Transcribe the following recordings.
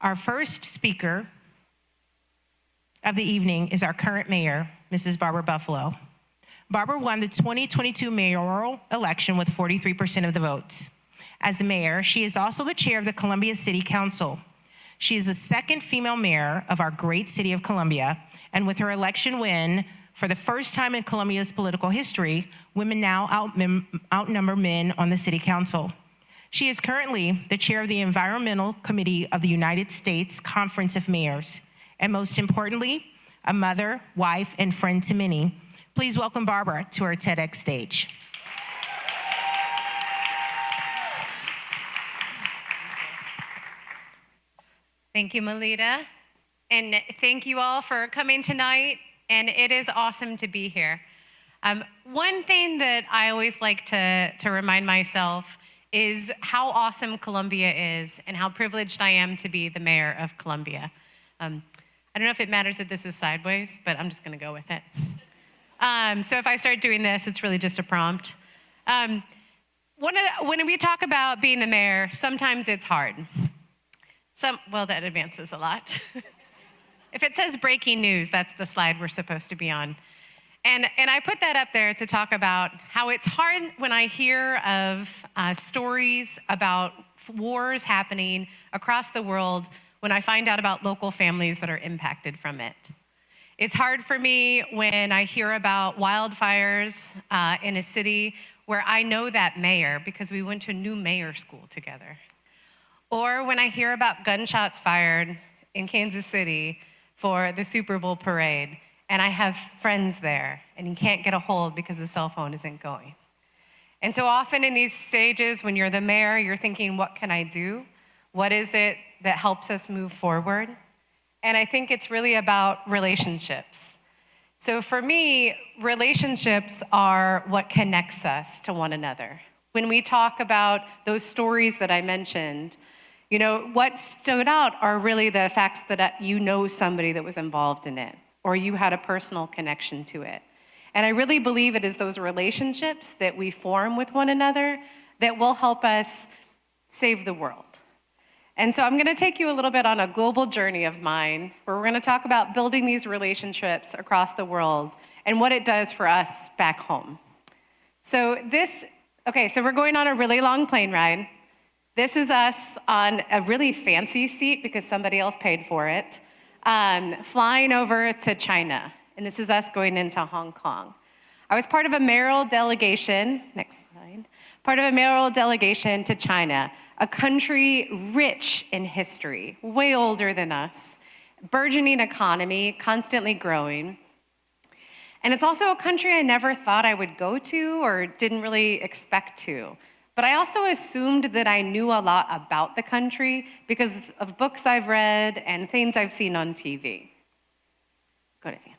Our first speaker of the evening is our current mayor, Mrs. Barbara Buffaloe. Barbara won the 2022 mayoral election with 43% of the votes. As mayor, she is also the chair of the Columbia City Council. She is the second female mayor of our great city of Columbia, and with her election win, for the first time in Columbia's political history, women now outnumber men on the city council. She is currently the chair of the Environmental Committee of the United States Conference of Mayors, and most importantly, a mother, wife, and friend to many. Please welcome Barbara to our TEDx stage. Thank you, Melita. And thank you all for coming tonight. And it is awesome to be here. One thing that I always like to remind myself is how awesome Columbia is and how privileged I am to be the mayor of Columbia. I don't know if it matters that this is sideways, but I'm just gonna go with it. So if I start doing this, it's really just a prompt. When we talk about being the mayor, sometimes it's hard. Well, that advances a lot. If it says breaking news, that's the slide we're supposed to be on. And I put that up there to talk about how it's hard when I hear of stories about wars happening across the world when I find out about local families that are impacted from it. It's hard for me when I hear about wildfires in a city where I know that mayor because we went to new mayor school together. Or when I hear about gunshots fired in Kansas City for the Super Bowl parade, and I have friends there, and you can't get a hold because the cell phone isn't going. And so often in these stages, when you're the mayor, you're thinking, what can I do? What is it that helps us move forward? And I think it's really about relationships. So for me, relationships are what connects us to one another. When we talk about those stories that I mentioned, you know, what stood out are really the facts that you know somebody that was involved in it, or you had a personal connection to it. And I really believe it is those relationships that we form with one another that will help us save the world. And so I'm gonna take you a little bit on a global journey of mine, where we're gonna talk about building these relationships across the world and what it does for us back home. So we're going on a really long plane ride. This is us on a really fancy seat because somebody else paid for it, flying over to China. And this is us going into Hong Kong. I was part of a mayoral delegation, next slide, part of a mayoral delegation to China, a country rich in history, way older than us, burgeoning economy, constantly growing. And it's also a country I never thought I would go to or didn't really expect to. But I also assumed that I knew a lot about the country because of books I've read and things I've seen on TV. Go to advance.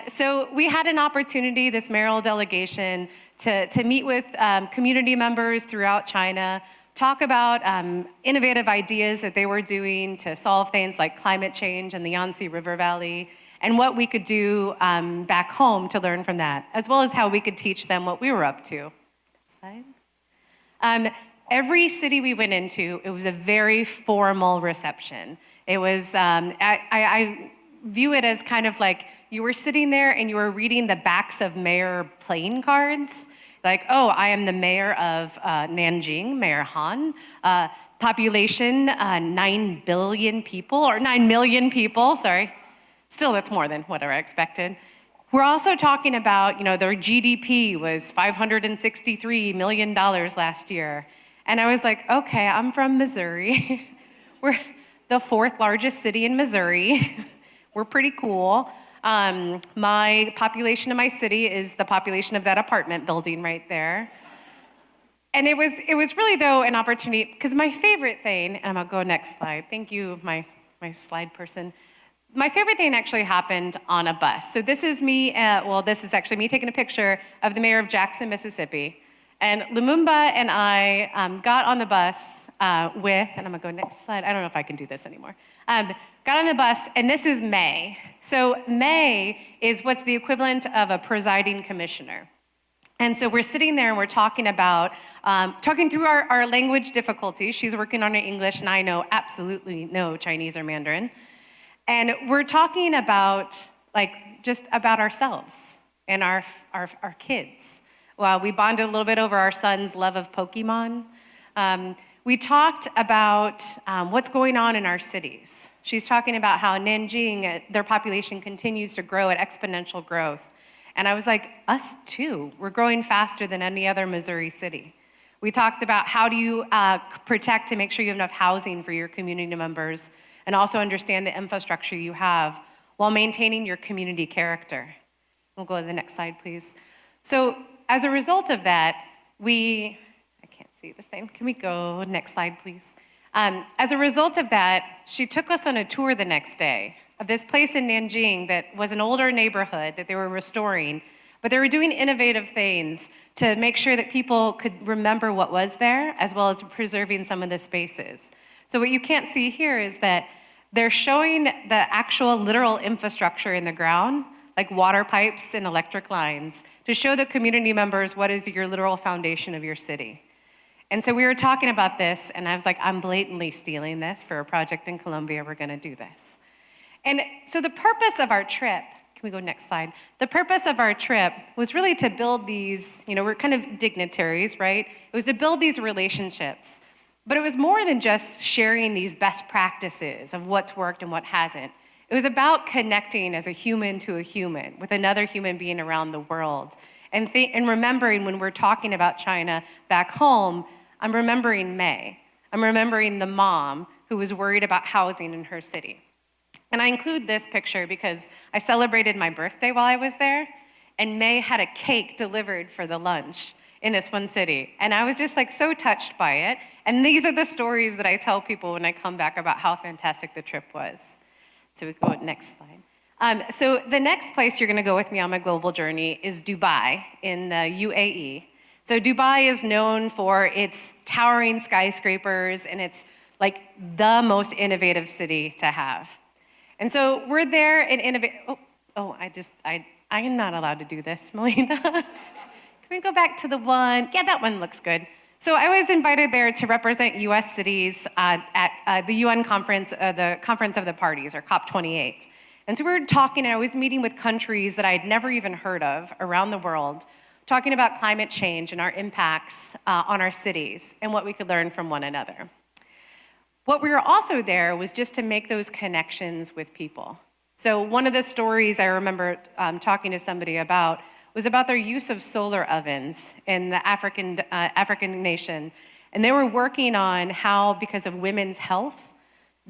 So we had an opportunity, this mayoral delegation, to meet with community members throughout China, talk about innovative ideas that they were doing to solve things like climate change in the Yangtze River Valley, and what we could do back home to learn from that, as well as how we could teach them what we were up to. Slide. Every city we went into, it was a very formal reception. It was, I view it as kind of like you were sitting there and you were reading the backs of mayor playing cards. Like, oh, I am the mayor of Nanjing, Mayor Han. Population, 9 billion people, or 9 million people, sorry. Still, that's more than whatever I expected. We're also talking about, their GDP was $563 million last year. And I was like, okay, I'm from Missouri. We're the 4th largest city in Missouri. We're pretty cool. My population of my city is the population of that apartment building right there. And it was really, though, an opportunity, because my favorite thing, and I'm gonna go next slide. Thank you, my slide person. My favorite thing actually happened on a bus. So this is me, this is actually me taking a picture of the mayor of Jackson, Mississippi. And Lumumba and I got on the bus with, and I'm gonna go next slide. I don't know if I can do this anymore. Got on the bus, and this is May. So May is what's the equivalent of a presiding commissioner. And so we're sitting there and we're talking about, talking through our language difficulties. She's working on her English, and I know absolutely no Chinese or Mandarin. And we're talking about, just about ourselves and our kids. Well, we bonded a little bit over our son's love of Pokemon. We talked about what's going on in our cities. She's talking about how Nanjing, their population continues to grow at exponential growth. And I was like, us too. We're growing faster than any other Missouri city. We talked about how do you protect and make sure you have enough housing for your community members, and also understand the infrastructure you have while maintaining your community character. We'll go to the next slide, please. So as a result of that, I can't see this thing. Can we go next slide, please? As a result of that, she took us on a tour the next day of this place in Nanjing that was an older neighborhood that they were restoring, but they were doing innovative things to make sure that people could remember what was there, as well as preserving some of the spaces. So what you can't see here is that they're showing the actual literal infrastructure in the ground, like water pipes and electric lines, to show the community members what is your literal foundation of your city. And so we were talking about this, and I was like, I'm blatantly stealing this for a project in Colombia. We're gonna do this. And so the purpose of our trip, can we go next slide? The purpose of our trip was really to build these, we're kind of dignitaries, right? It was to build these relationships. But it was more than just sharing these best practices of what's worked and what hasn't. It was about connecting as a human to a human with another human being around the world. And remembering when we're talking about China back home, I'm remembering May. I'm remembering the mom who was worried about housing in her city. And I include this picture because I celebrated my birthday while I was there, and May had a cake delivered for the lunch in this one city. And I was just so touched by it. And these are the stories that I tell people when I come back about how fantastic the trip was. So we go next slide. So the next place you're gonna go with me on my global journey is Dubai in the UAE. So Dubai is known for its towering skyscrapers, and it's the most innovative city to have. And so we're there and innovate. I am not allowed to do this, Melina. Can we go back to the one? Yeah, that one looks good. So I was invited there to represent US cities at the UN conference, the Conference of the Parties, or COP28. And so we were talking, and I was meeting with countries that I had never even heard of around the world, talking about climate change and our impacts on our cities and what we could learn from one another. What we were also there was just to make those connections with people. So one of the stories I remember talking to somebody about was about their use of solar ovens in the African nation. And they were working on how, because of women's health,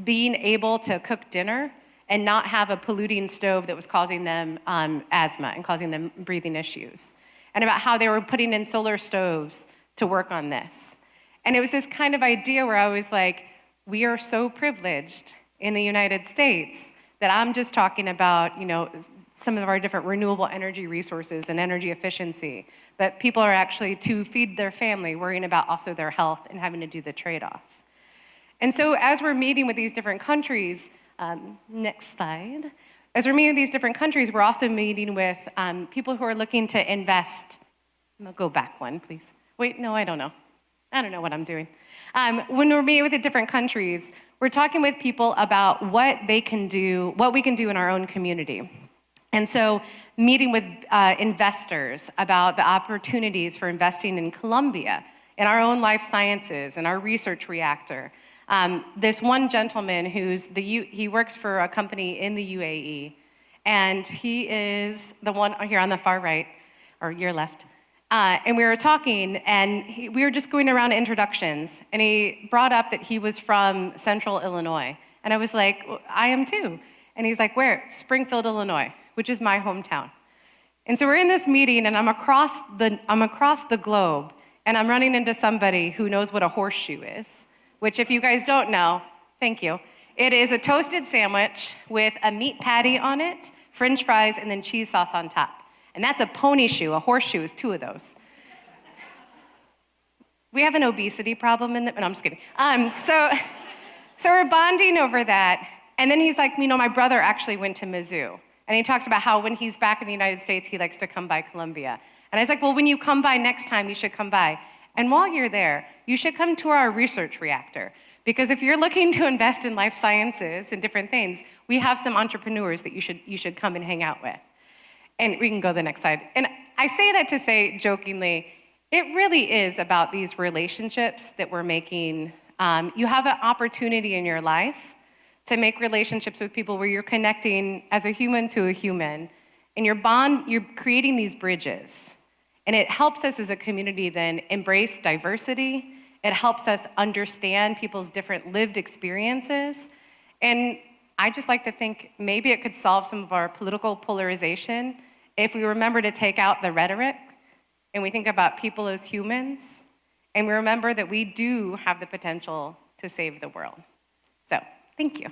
being able to cook dinner and not have a polluting stove that was causing them asthma and causing them breathing issues. And about how they were putting in solar stoves to work on this. And it was this kind of idea where I was like, we are so privileged in the United States that I'm just talking about, some of our different renewable energy resources and energy efficiency. But people are actually, to feed their family, worrying about also their health and having to do the trade-off. And so as we're meeting with these different countries, next slide. As we're meeting with these different countries, we're also meeting with people who are looking to invest. Go back one, please. Wait, no, I don't know. I don't know what I'm doing. When we're meeting with the different countries, we're talking with people about what we can do in our own community. And so meeting with investors about the opportunities for investing in Colombia, in our own life sciences, in our research reactor. This one gentleman he works for a company in the UAE, and he is the one here on the far right, or your left. And we were talking, and we were just going around introductions, and he brought up that he was from Central Illinois. And I was like, well, I am too. And he's like, where? Springfield, Illinois, which is my hometown. And so we're in this meeting, and I'm across the globe, and I'm running into somebody who knows what a horseshoe is, which if you guys don't know, thank you. It is a toasted sandwich with a meat patty on it, French fries, and then cheese sauce on top. And that's a pony shoe. A horseshoe is two of those. We have an obesity problem no, I'm just kidding. So we're bonding over that. And then he's like, my brother actually went to Mizzou. And he talked about how when he's back in the United States, he likes to come by Colombia. And I was like, well, when you come by next time, you should come by. And while you're there, you should come to our research reactor. Because if you're looking to invest in life sciences and different things, we have some entrepreneurs that you should come and hang out with. And we can go to the next slide. And I say that to say jokingly, it really is about these relationships that we're making. You have an opportunity in your life to make relationships with people where you're connecting as a human to a human. And you're creating these bridges. And it helps us as a community then embrace diversity. It helps us understand people's different lived experiences. And I just like to think maybe it could solve some of our political polarization if we remember to take out the rhetoric and we think about people as humans and we remember that we do have the potential to save the world. So, thank you.